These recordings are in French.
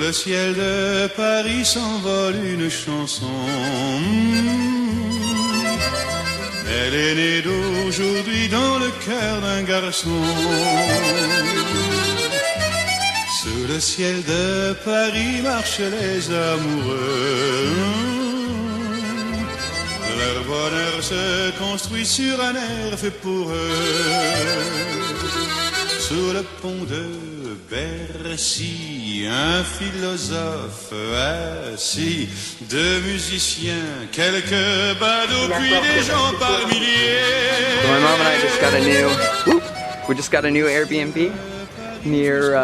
le ciel de Paris s'envole une chanson. Elle est née d'aujourd'hui dans le cœur d'un garçon. Sous le ciel de Paris marchent les amoureux. Leur bonheur se construit sur un air fait pour eux. Sous le pont de Bercy, un philosophe assis, deux musiciens, quelques badauds, puis des gens par milliers. My mom and I just got we just got a new Airbnb near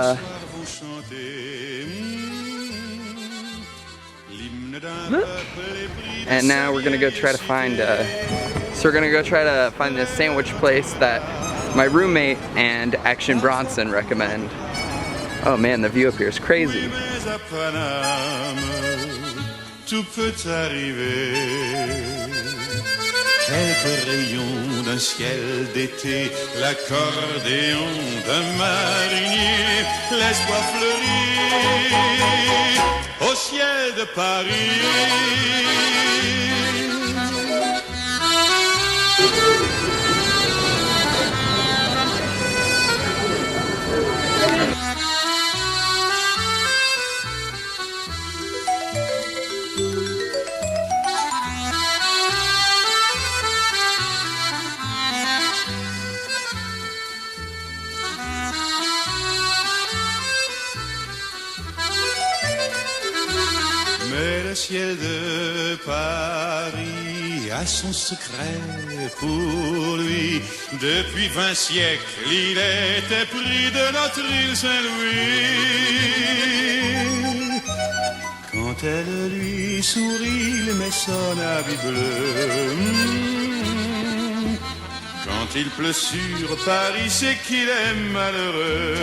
and now we're gonna go try to find this sandwich place that my roommate and Action Bronson recommend. Oh man, the view up here is crazy. Tout peut arriver. Quelques rayons d'un ciel d'été, l'accordéon d'un marinier, l'espoir fleurit au ciel de Paris. Mais le ciel de Paris a son secret pour lui. Depuis 20 siècles, il était pris de notre île Saint-Louis. Quand elle lui sourit, il met son habit bleu. Quand il pleut sur Paris, c'est qu'il est malheureux.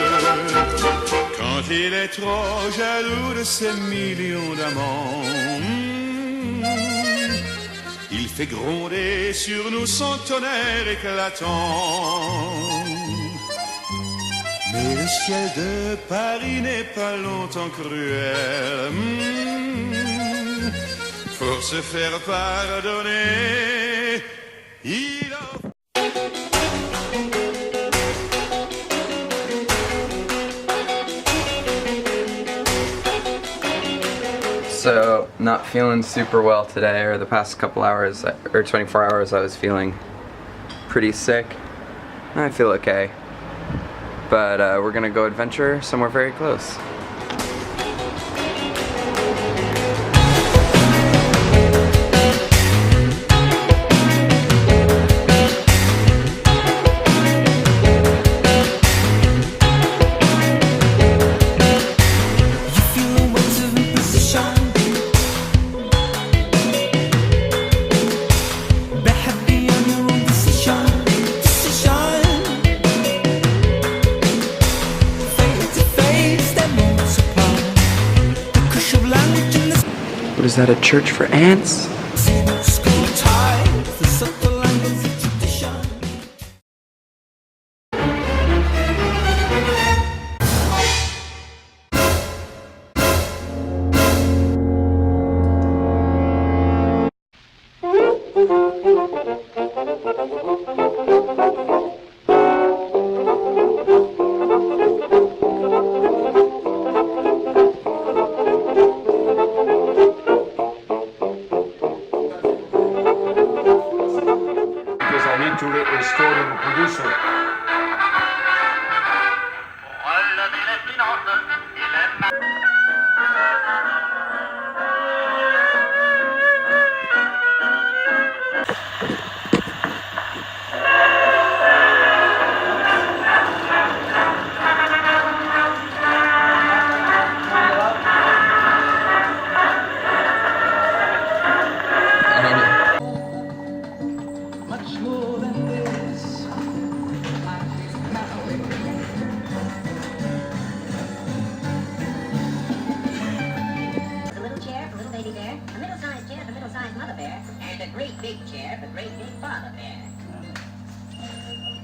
Quand il est trop jaloux de ses millions d'amants, il fait gronder sur nous son tonnerre éclatant. Mais le ciel de Paris n'est pas longtemps cruel. Pour se faire pardonner, il offre. So, not feeling super well today, or the past couple hours, or 24 hours I was feeling pretty sick. I feel okay. But we're gonna go adventure somewhere very close. What is that, a church for ants? To restore the producer.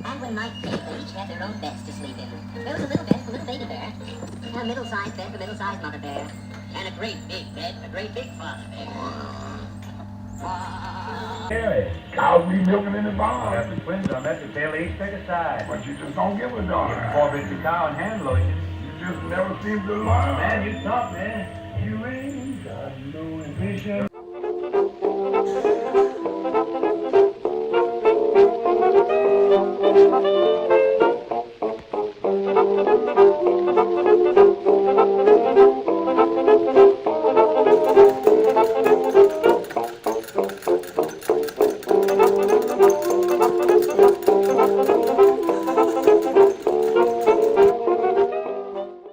And when night came, they each had their own beds to sleep in. There was a little bed for little baby bear, a middle-sized bed for middle-sized mother bear, and a great big bed for great big father bear. Yeah, cows be milking in the barn. After twins, I met the tail each take a side. But you just don't give a darn. Forbid the cow and hand lotion. You just never seem to learn. Man, you tough, man. You ain't got no ambition.